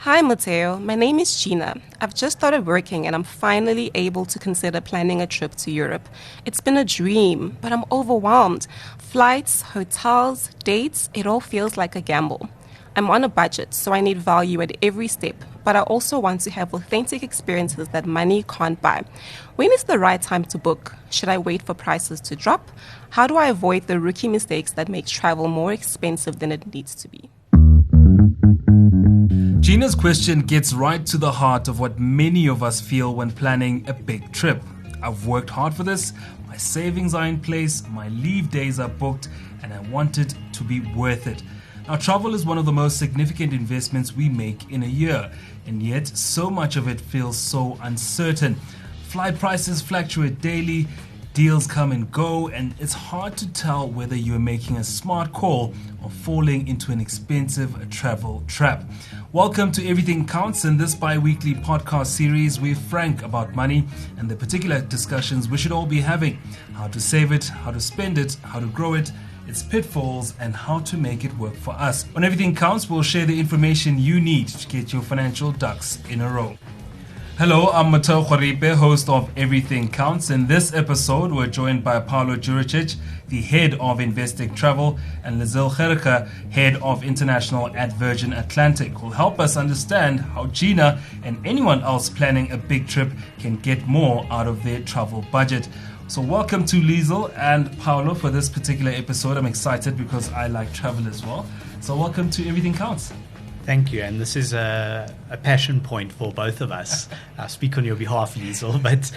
Hi, Motheo. My name is Gina. I've just started working and I'm finally able to consider planning a trip to Europe. It's been a dream, but I'm overwhelmed. Flights, hotels, dates, it all feels like a gamble. I'm on a budget, so I need value at every step, but I also want to have authentic experiences that money can't buy. When is the right time to book? Should I wait for prices to drop? How do I avoid the rookie mistakes that make travel more expensive than it needs to be? Gina's question gets right to the heart of what many of us feel when planning a big trip. I've worked hard for this, my savings are in place, my leave days are booked, and I want it to be worth it. Now, travel is one of the most significant investments we make in a year, and yet so much of it feels so uncertain. Flight prices fluctuate daily, deals come and go, and it's hard to tell whether you're making a smart call or falling into an expensive travel trap. Welcome to Everything Counts. In this bi-weekly podcast series, we're frank about money and the particular discussions we should all be having. How to save it, how to spend it, how to grow it, its pitfalls, and how to make it work for us. On Everything Counts, we'll share the information you need to get your financial ducks in a row. Hello, I'm Motheo Khoaripe, host of Everything Counts. In this episode, we're joined by Paolo Giuricich, the head of Investec Travel, and Liezl Gericke, head of international at Virgin Atlantic, who'll help us understand how Gina and anyone else planning a big trip can get more out of their travel budget. So welcome to Liezl and Paolo for this particular episode. I'm excited because I like travel as well. So welcome to Everything Counts. Thank you, and this is a passion point for both of us. I speak on your behalf, Liezl, but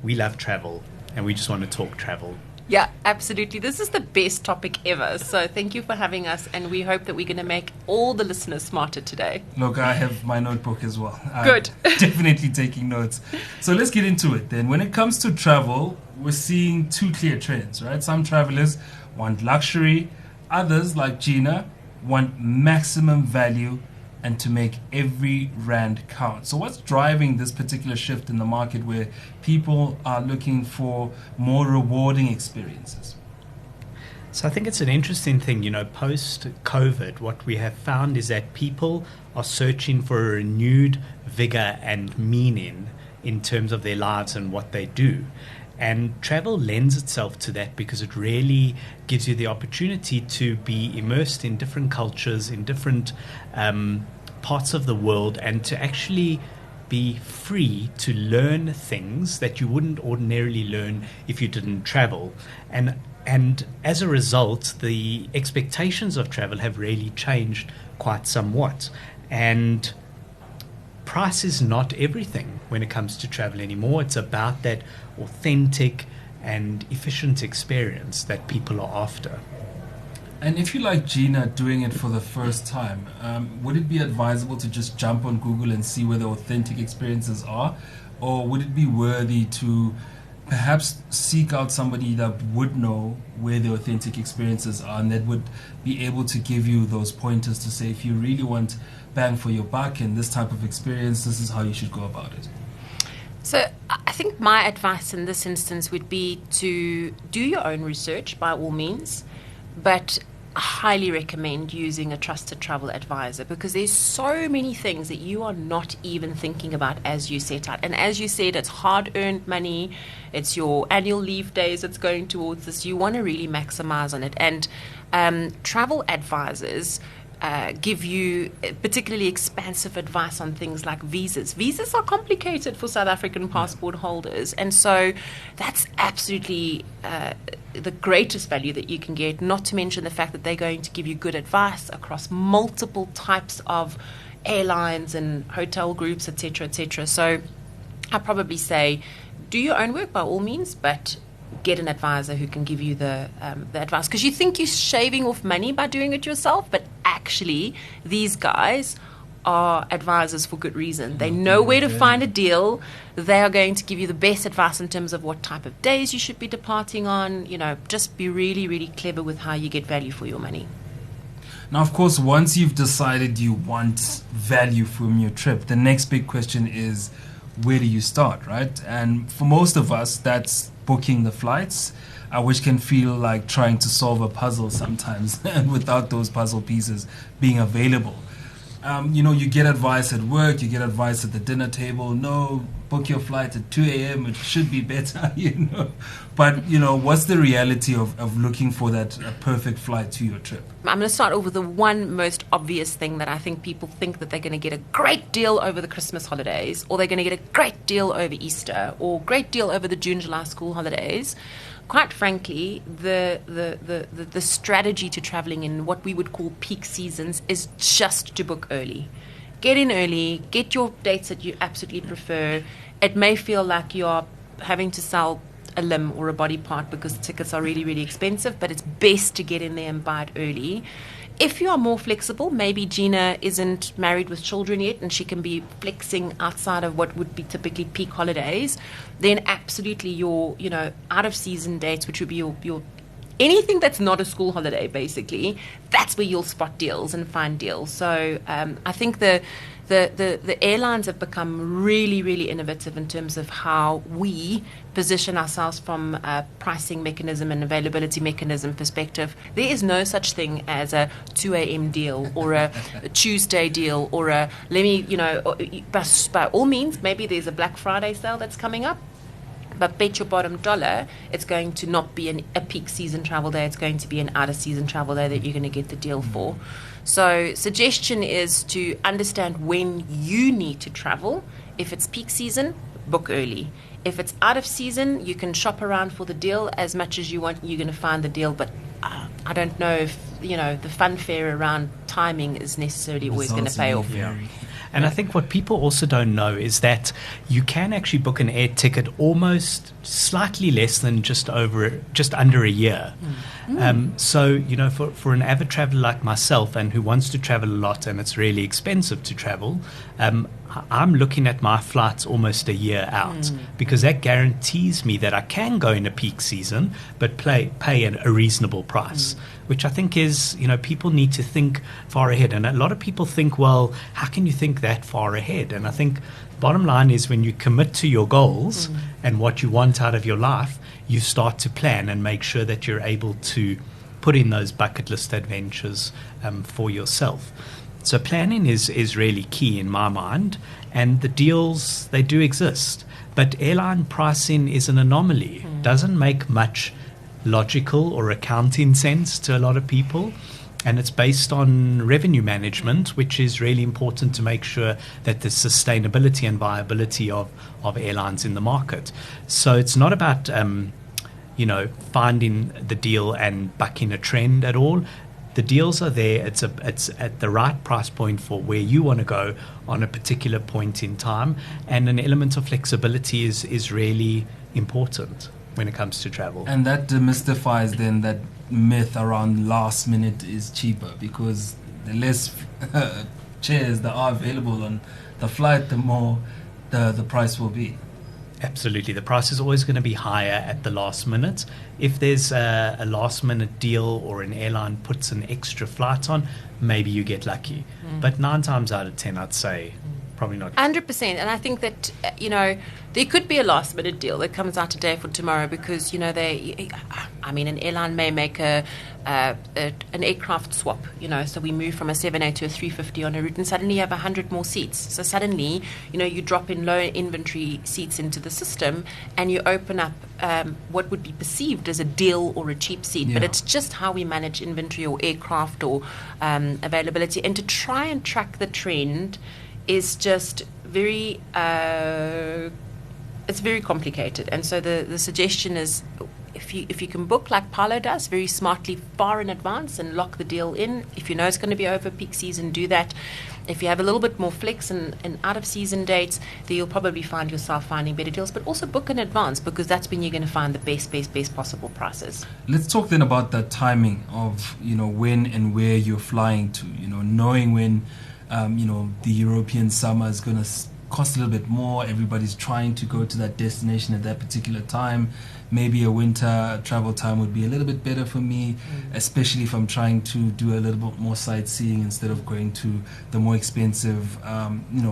we love travel, and we just want to talk travel. Yeah, absolutely. This is the best topic ever. So thank you for having us, and we hope that we're going to make all the listeners smarter today. Look, I have my notebook as well. Good. I'm definitely taking notes. So let's get into it then. When it comes to travel, we're seeing two clear trends, right? Some travelers want luxury. Others, like Gina, want maximum value and to make every rand count. So what's driving this particular shift in the market where people are looking for more rewarding experiences? So I think it's an interesting thing, post-COVID, what we have found is that people are searching for a renewed vigor and meaning in terms of their lives and what they do. And travel lends itself to that because it really gives you the opportunity to be immersed in different cultures, in different parts of the world, and to actually be free to learn things that you wouldn't ordinarily learn if you didn't travel. And as a result, the expectations of travel have really changed quite somewhat. And price is not everything when it comes to travel anymore. It's about that authentic and efficient experience that people are after. And if you like Gina doing it for the first time, would it be advisable to just jump on Google and see where the authentic experiences are? Or would it be worthy to perhaps seek out somebody that would know where the authentic experiences are and that would be able to give you those pointers to say, if you really want bang for your buck and this type of experience, this is how you should go about it? So I think my advice in this instance would be to do your own research by all means, but I highly recommend using a trusted travel advisor because there's so many things that you are not even thinking about as you set out. And as you said, it's hard-earned money. It's your annual leave days that's going towards this. You want to really maximize on it. And travel advisors give you particularly expansive advice on things like visas. Visas are complicated for South African passport holders, and so that's absolutely the greatest value that you can get, not to mention the fact that they're going to give you good advice across multiple types of airlines and hotel groups, etc., etc. So I'd probably say do your own work by all means, but get an advisor who can give you the advice, because you think you're shaving off money by doing it yourself, but actually these guys are advisors for good reason. They know where to find a deal. They are going to give you the best advice in terms of what type of days you should be departing on. Just be really, really clever with how you get value for your money. Now, of course, once you've decided you want value from your trip, the next big question is, where do you start, right? And for most of us, that's booking the flights, which can feel like trying to solve a puzzle sometimes without those puzzle pieces being available. You get advice at work, you get advice at the dinner table. No, book your flight at 2 a.m. It should be better, But, what's the reality of looking for that perfect flight to your trip? I'm going to start off with the one most obvious thing that I think people think that they're going to get a great deal over the Christmas holidays, or they're going to get a great deal over Easter, or great deal over the June, July school holidays. Quite frankly, the strategy to traveling in what we would call peak seasons is just to book early. Get in early, get your dates that you absolutely prefer. It may feel like you're having to sell a limb or a body part because tickets are really, really expensive, but it's best to get in there and buy it early. If you are more flexible, maybe Gina isn't married with children yet and she can be flexing outside of what would be typically peak holidays, then absolutely your, out of season dates, which would be your anything that's not a school holiday, basically, that's where you'll spot deals and find deals. So I think the airlines have become really, really innovative in terms of how we position ourselves from a pricing mechanism and availability mechanism perspective. There is no such thing as a 2 a.m. deal or a Tuesday deal or by all means, maybe there's a Black Friday sale that's coming up. But bet your bottom dollar, it's going to not be a peak season travel day. It's going to be an out of season travel day that you're going to get the deal for. So suggestion is to understand when you need to travel. If it's peak season, book early. If it's out of season, you can shop around for the deal as much as you want. You're going to find the deal. But I don't know if, the funfair around timing is necessarily always going to pay off. Yeah. And I think what people also don't know is that you can actually book an air ticket almost slightly less than just under a year. So, for an avid traveler like myself and who wants to travel a lot and it's really expensive to travel, I'm looking at my flights almost a year out because that guarantees me that I can go in a peak season but pay a reasonable price, which I think is, people need to think far ahead. And a lot of people think, well, how can you think that far ahead? And I think bottom line is when you commit to your goals and what you want out of your life, you start to plan and make sure that you're able to put in those bucket list adventures for yourself. So planning is really key in my mind, and the deals, they do exist. But airline pricing is an anomaly. Doesn't make much logical or accounting sense to a lot of people. And it's based on revenue management, which is really important to make sure that the sustainability and viability of airlines in the market. So it's not about, finding the deal and bucking a trend at all. The deals are there. It's at the right price point for where you want to go on a particular point in time. And an element of flexibility is really important when it comes to travel. And that demystifies then that myth around last minute is cheaper, because the less chairs that are available on the flight, the more the price will be. Absolutely. The price is always going to be higher at the last minute. If there's a last minute deal or an airline puts an extra flight on, maybe you get lucky. But 9 times out of 10, I'd say probably not. 100%. And I think that, there could be a last minute deal that comes out today for tomorrow because, an airline may make an aircraft swap, so we move from a 7A to a 350 on a route and suddenly you have 100 more seats. So suddenly, you drop in low inventory seats into the system and you open up what would be perceived as a deal or a cheap seat. Yeah. But it's just how we manage inventory or aircraft or availability. And to try and track the trend is just very... it's very complicated, and so the suggestion is if you can book like Paolo does very smartly far in advance and lock the deal in. If you know it's going to be over peak season, do that. If you have a little bit more flex and out of season dates, then you'll probably find yourself finding better deals. But also book in advance because that's when you're going to find the best possible prices. Let's talk then about the timing of when and where you're flying to. Knowing when the European summer is going to cost a little bit more. Everybody's trying to go to that destination at that particular time. Maybe a winter travel time would be a little bit better for me, especially if I'm trying to do a little bit more sightseeing instead of going to the more expensive,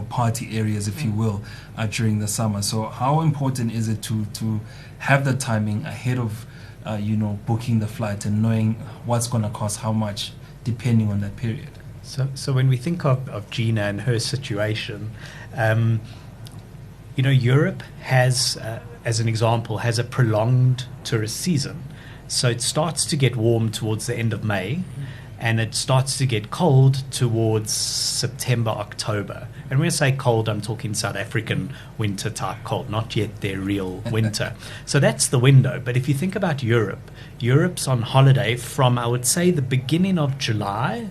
party areas, if you will, during the summer. So how important is it to have the timing ahead of, booking the flight and knowing what's going to cost how much depending on that period? So when we think of Gina and her situation, Europe has, as an example, has a prolonged tourist season. So it starts to get warm towards the end of May, and it starts to get cold towards September, October. And when I say cold, I'm talking South African winter type cold, not yet their real winter. So that's the window. But if you think about Europe, Europe's on holiday from, I would say, the beginning of July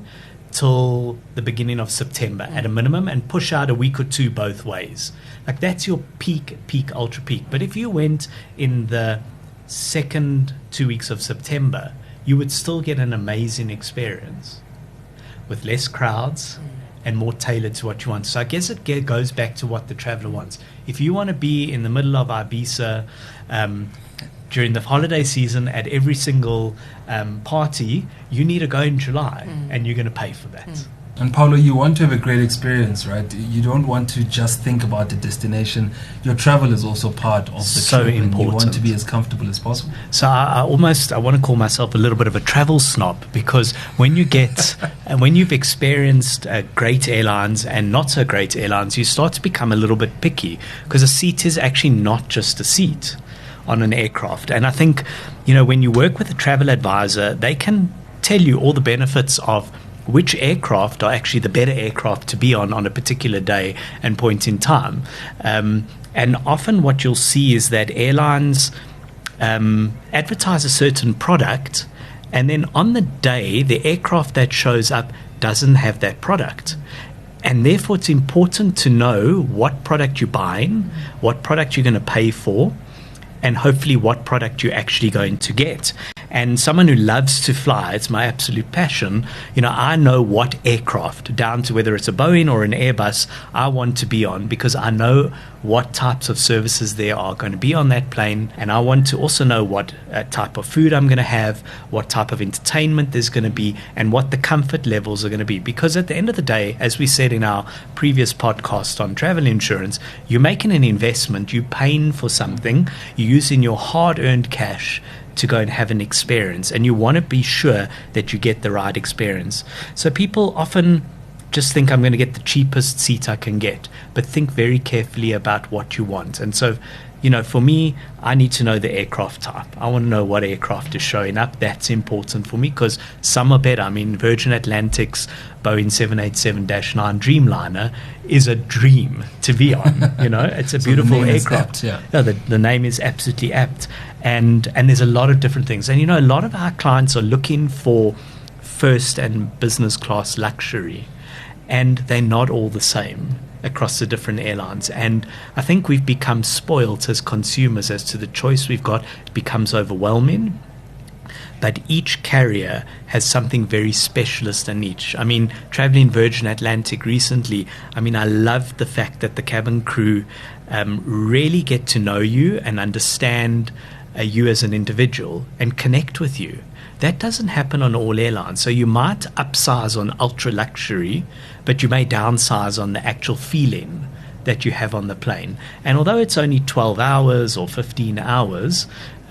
till the beginning of September at a minimum, and push out a week or two both ways. Like that's your peak, ultra peak. But if you went in the second 2 weeks of September, you would still get an amazing experience with less crowds and more tailored to what you want. So I guess it goes back to what the traveler wants. If you want to be in the middle of Ibiza during the holiday season at every single party, you need to go in July, and you're going to pay for that. And Paolo, you want to have a great experience, right? You don't want to just think about the destination. Your travel is also part of the so trip, important. And you want to be as comfortable as possible. So I want to call myself a little bit of a travel snob, because when you get and when you've experienced great airlines and not so great airlines, you start to become a little bit picky, because a seat is actually not just a seat on an aircraft. And I think, when you work with a travel advisor, they can tell you all the benefits of which aircraft are actually the better aircraft to be on a particular day and point in time. And often what you'll see is that airlines advertise a certain product, and then on the day, the aircraft that shows up doesn't have that product. And therefore, it's important to know what product you're buying, what product you're going to pay for, and hopefully what product you're actually going to get. And someone who loves to fly, it's my absolute passion, I know what aircraft, down to whether it's a Boeing or an Airbus, I want to be on, because I know what types of services there are going to be on that plane, and I want to also know what type of food I'm going to have, what type of entertainment there's going to be, and what the comfort levels are going to be. Because at the end of the day, as we said in our previous podcast on travel insurance, you're making an investment, you're paying for something, you're using your hard-earned cash to go and have an experience, and you want to be sure that you get the right experience. So people often just think, I'm going to get the cheapest seat I can get, but think very carefully about what you want. And so, for me, I need to know the aircraft type. I want to know what aircraft is showing up. That's important for me, because some are better. I mean, Virgin Atlantic's Boeing 787-9 Dreamliner is a dream to be on. It's a beautiful aircraft. No, the name is absolutely apt. And there's a lot of different things. And, a lot of our clients are looking for first and business class luxury, and they're not all the same across the different airlines. And I think we've become spoilt as consumers as to the choice we've got. It becomes overwhelming. But each carrier has something very specialist and niche. I mean, traveling Virgin Atlantic recently, I loved the fact that the cabin crew really get to know you and understand you as an individual and connect with you. That doesn't happen on all airlines. So you might upsize on ultra luxury, but you may downsize on the actual feeling that you have on the plane. And although it's only 12 hours or 15 hours,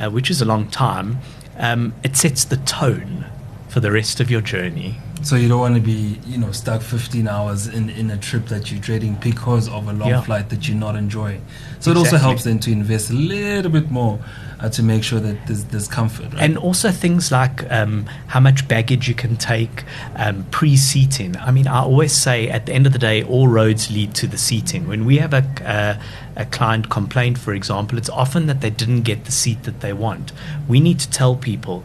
which is a long time, it sets the tone for the rest of your journey. So you don't want to be, stuck 15 hours in a trip that you're dreading because of a long flight that you're not enjoying. So it also helps then to invest a little bit more to make sure that there's comfort. Right? And also things like how much baggage you can take, pre-seating. I always say at the end of the day, all roads lead to the seating. When we have a client complaint, for example, it's often that they didn't get the seat that they want. We need to tell people,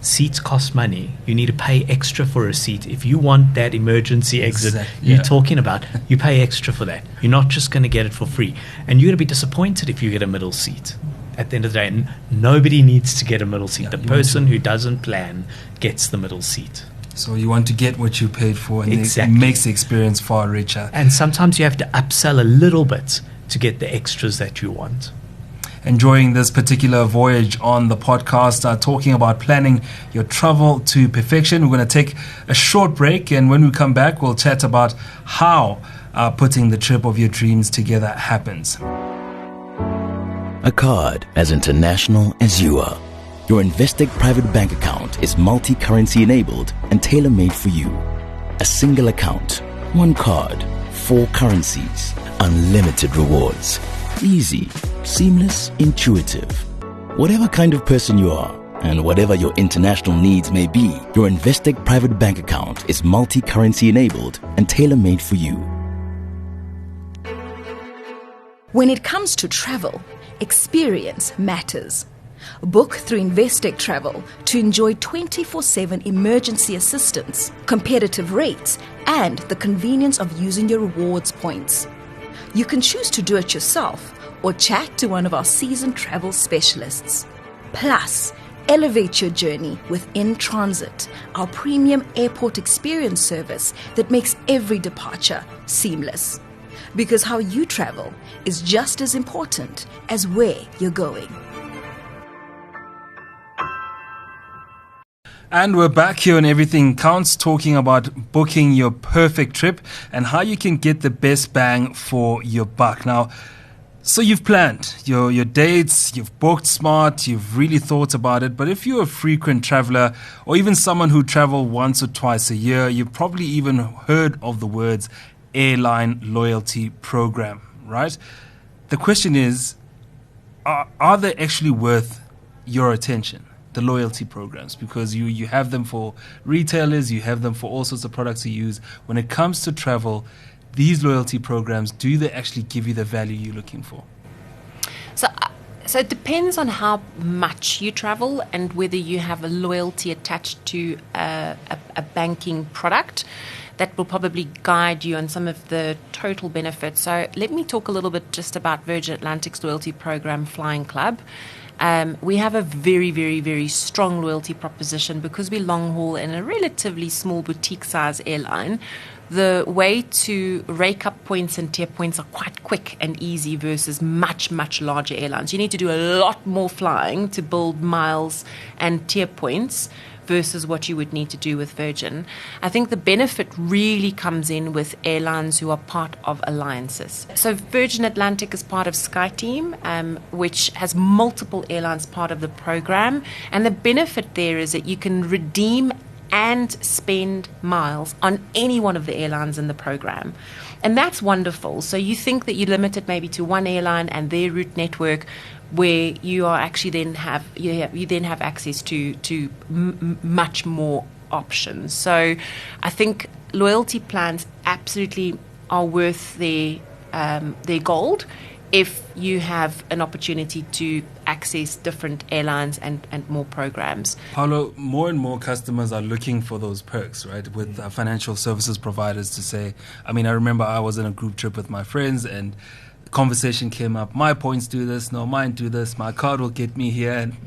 seats cost money. You need to pay extra for a seat. If you want that emergency exit you're talking about, you pay extra for that. You're not just going to get it for free. And you're going to be disappointed if you get a middle seat. At the end of the day, and nobody needs to get a middle seat. The person who doesn't plan gets the middle seat. So you want to get what you paid for, and it makes the experience far richer. And sometimes you have to upsell a little bit to get the extras that you want. Enjoying this particular voyage on the podcast, talking about planning your travel to perfection. We're going to take a short break, and when we come back, we'll chat about how putting the trip of your dreams together happens. A card as international as you are. Your Investec private bank account is multi-currency enabled and tailor-made for you. A single account, one card, 4 currencies, unlimited rewards. Easy, seamless, intuitive. Whatever kind of person you are, and whatever your international needs may be, your Investec private bank account is multi-currency enabled and tailor-made for you. When it comes to travel, experience matters. Book through Investec Travel to enjoy 24/7 emergency assistance, competitive rates, and the convenience of using your rewards points. You can choose to do it yourself or chat to one of our seasoned travel specialists. Plus, elevate your journey with In Transit, our premium airport experience service that makes every departure seamless. Because how you travel is just as important as where you're going. And we're back here on Everything Counts, talking about booking your perfect trip and how you can get the best bang for your buck. Now, so you've planned your dates, you've booked smart, you've really thought about it. But if you're a frequent traveler or even someone who travels once or twice a year, you've probably even heard of the words airline loyalty program, right? The question is, are they actually worth your attention? The loyalty programs, because you have them for retailers, you have them for all sorts of products you use. When it comes to travel, these loyalty programs, do they actually give you the value you're looking for? So it depends on how much you travel and whether you have a loyalty attached to a banking product. That will probably guide you on some of the total benefits. So let me talk a little bit just about Virgin Atlantic's loyalty program, Flying Club. We have a very, very, very strong loyalty proposition because we long haul in a relatively small boutique size airline. The way to rake up points and tier points are quite quick and easy versus much, much larger airlines. You need to do a lot more flying to build miles and tier points versus what you would need to do with Virgin. I think the benefit really comes in with airlines who are part of alliances. So Virgin Atlantic is part of SkyTeam, which has multiple airlines part of the program. And the benefit there is that you can redeem and spend miles on any one of the airlines in the program. And that's wonderful. So you think that you're limited maybe to one airline and their route network, where you are actually then have access to much more options. So I think loyalty plans absolutely are worth their gold if you have an opportunity to access different airlines and more programs. Paolo, more and more customers are looking for those perks, right, with financial services providers to say, I remember I was in a group trip with my friends and conversation came up, my points do this, no, mine do this, my card will get me here, and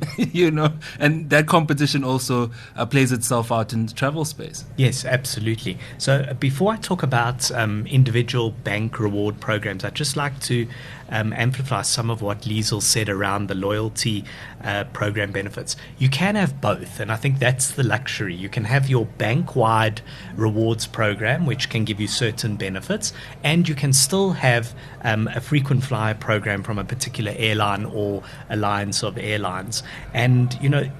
and that competition also plays itself out in the travel space. Yes, absolutely. So before I talk about individual bank reward programs, I'd just like to amplify some of what Liezl said around the loyalty program benefits. You can have both, and I think that's the luxury. You can have your bank-wide rewards program, which can give you certain benefits, and you can still have a frequent flyer program from a particular airline or alliance of airlines. And,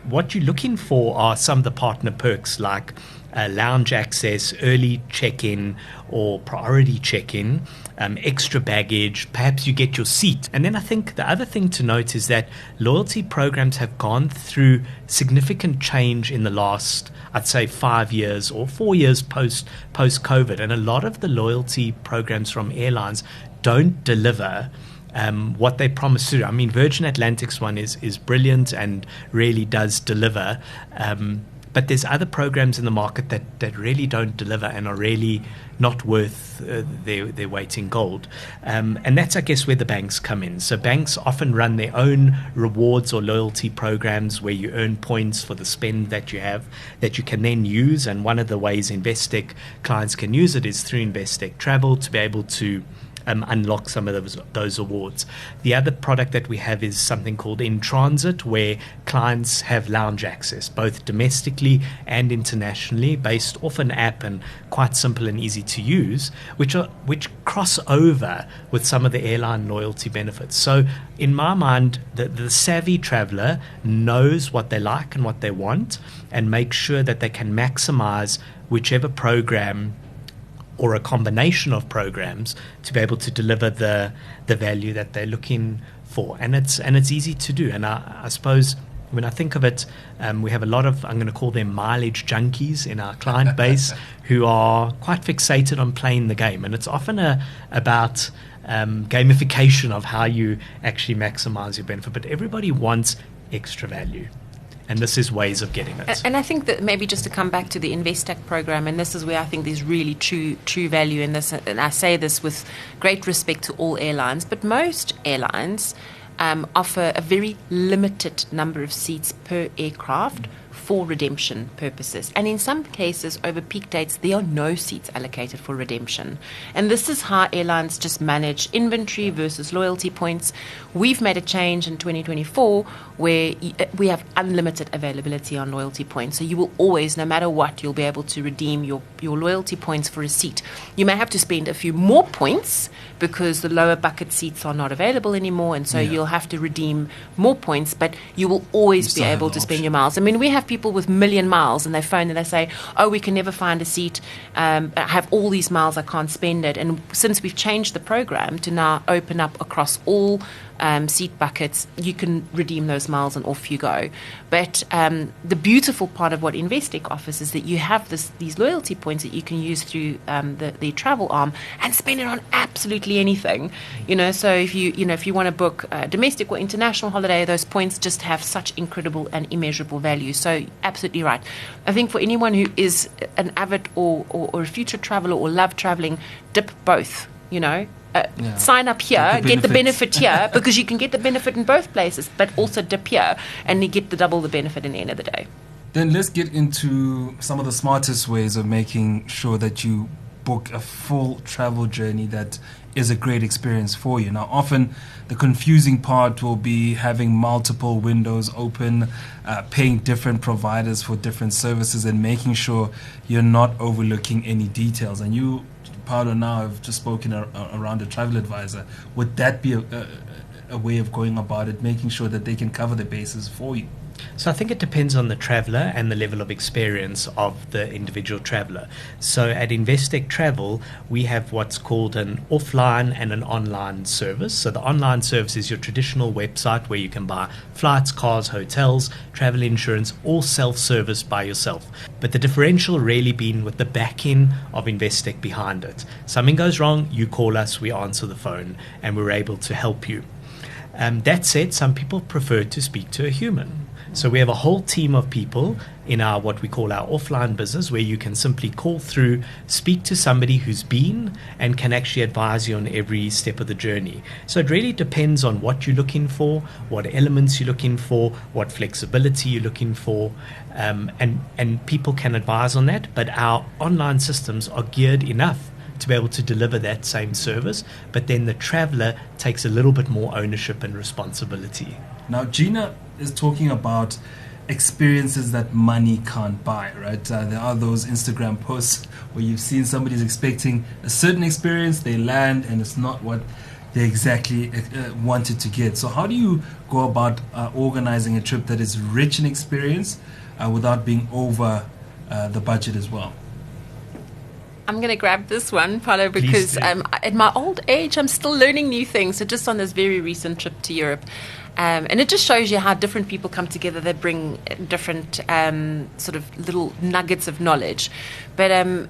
what you're looking for are some of the partner perks like lounge access, early check-in or priority check-in, extra baggage, perhaps you get your seat. And then I think the other thing to note is that loyalty programs have gone through significant change in the last, I'd say, 5 years or 4 years post-COVID. And a lot of the loyalty programs from airlines don't deliver what they promise to do. Virgin Atlantic's one is brilliant and really does deliver. But there's other programs in the market that really don't deliver and are really not worth their weight in gold. And that's, I guess, where the banks come in. So banks often run their own rewards or loyalty programs where you earn points for the spend that you have that you can then use. And one of the ways Investec clients can use it is through Investec Travel to be able to unlock some of those awards. The other product that we have is something called In Transit, where clients have lounge access, both domestically and internationally, based off an app and quite simple and easy to use, which cross over with some of the airline loyalty benefits. So in my mind, the savvy traveler knows what they like and what they want, and make sure that they can maximize whichever program or a combination of programs to be able to deliver the value that they're looking for. And it's easy to do. And I suppose when I think of it, we have a lot of, I'm going to call them mileage junkies in our client base who are quite fixated on playing the game. And it's often about gamification of how you actually maximize your benefit. But everybody wants extra value. And this is ways of getting it. And I think that maybe just to come back to the Investec program, and this is where I think there's really true value in this, and I say this with great respect to all airlines, but most airlines offer a very limited number of seats per aircraft for redemption purposes. And in some cases, over peak dates, there are no seats allocated for redemption. And this is how airlines just manage inventory versus loyalty points. We've made a change in 2024 where we have unlimited availability on loyalty points. So you will always, no matter what, you'll be able to redeem your loyalty points for a seat. You may have to spend a few more points because the lower bucket seats are not available anymore, and so you'll have to redeem more points, but you will always be able to spend your miles. I mean, we have people with 1 million miles, and they phone and they say, oh, we can never find a seat, I have all these miles, I can't spend it. And since we've changed the program to now open up across all seat buckets, you can redeem those miles and off you go. But the beautiful part of what Investec offers is that you have these loyalty points that you can use through the travel arm and spend it on absolutely anything. So if you want to book a domestic or international holiday, those points just have such incredible and immeasurable value. So absolutely right. I think for anyone who is an avid or a future traveler or love traveling, dip both. Sign up here, get the benefit here, because you can get the benefit in both places, but also dip here and you get double the benefit in the end of the day. Then let's get into some of the smartest ways of making sure that you book a full travel journey that is a great experience for you. Now, often the confusing part will be having multiple windows open, paying different providers for different services, and making sure you're not overlooking any details. And you, Paolo, now have just spoken around a travel advisor. Would that be a way of going about it, making sure that they can cover the bases for you? So I think it depends on the traveller and the level of experience of the individual traveller. So at Investec Travel, we have what's called an offline and an online service. So the online service is your traditional website where you can buy flights, cars, hotels, travel insurance, all self-service by yourself. But the differential really being with the back-end of Investec behind it. Something goes wrong, you call us, we answer the phone, and we're able to help you. That said, some people prefer to speak to a human. So we have a whole team of people in our what we call our offline business, where you can simply call through, speak to somebody who's been and can actually advise you on every step of the journey. So it really depends on what you're looking for, what elements you're looking for, what flexibility you're looking for, and people can advise on that. But our online systems are geared enough to be able to deliver that same service, but then the traveller takes a little bit more ownership and responsibility. Now, Gina is talking about experiences that money can't buy, right? There are those Instagram posts where you've seen somebody's expecting a certain experience, they land, and it's not what they exactly wanted to get. So how do you go about organizing a trip that is rich in experience without being over the budget as well? I'm going to grab this one, Paolo, because at my old age, I'm still learning new things. So just on this very recent trip to Europe, and it just shows you how different people come together. They bring different sort of little nuggets of knowledge. But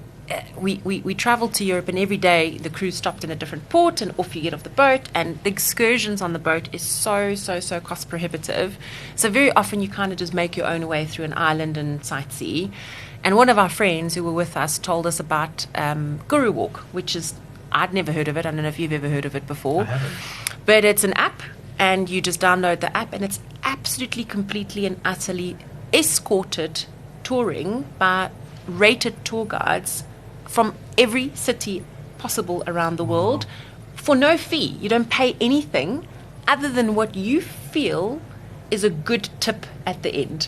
we traveled to Europe, and every day the crew stopped in a different port, and off you get off the boat. And the excursions on the boat is so cost prohibitive. So very often you kind of just make your own way through an island and sightsee. And one of our friends who were with us told us about Guru Walk, which is, I'd never heard of it. I don't know if you've ever heard of it before. I haven't. But it's an app, and you just download the app, and it's absolutely, completely and utterly escorted touring by rated tour guides from every city possible around the world for no fee. You don't pay anything other than what you feel is a good tip at the end.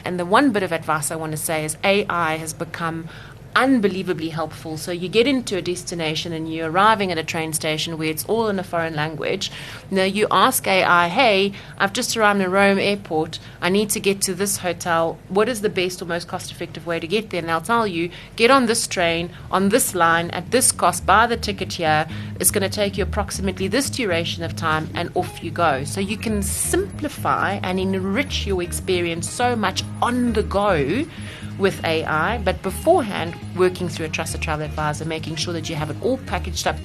And the one bit of advice I want to say is AI has become unbelievably helpful. So you get into a destination and you're arriving at a train station where it's all in a foreign language. Now you ask AI, hey, I've just arrived in Rome airport. I need to get to this hotel. What is the best or most cost-effective way to get there? And they'll tell you, get on this train, on this line, at this cost, buy the ticket here. It's going to take you approximately this duration of time, and off you go. So you can simplify and enrich your experience so much on the go with AI, but beforehand working through a trusted travel advisor, making sure that you have it all packaged up.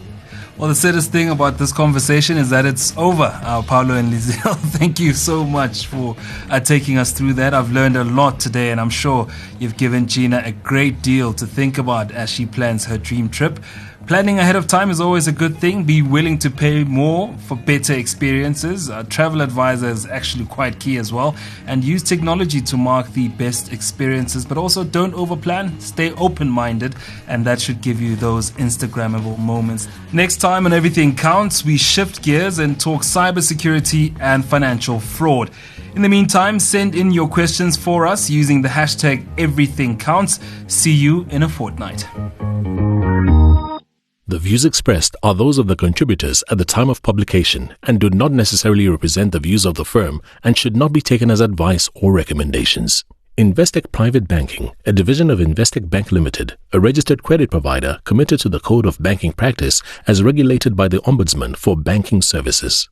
Well, the saddest thing about this conversation is that it's over. Paolo and Liezl, thank you so much for taking us through that. I've learned a lot today, and I'm sure you've given Gina a great deal to think about as she plans her dream trip. Planning ahead of time is always a good thing. Be willing to pay more for better experiences. A travel advisor is actually quite key as well. And use technology to mark the best experiences, but also don't overplan. Stay open-minded, and that should give you those Instagrammable moments. Next time on Everything Counts, we shift gears and talk cybersecurity and financial fraud. In the meantime, send in your questions for us using the hashtag #EverythingCounts. See you in a fortnight. The views expressed are those of the contributors at the time of publication and do not necessarily represent the views of the firm and should not be taken as advice or recommendations. Investec Private Banking, a division of Investec Bank Limited, a registered credit provider committed to the Code of Banking Practice as regulated by the Ombudsman for Banking Services.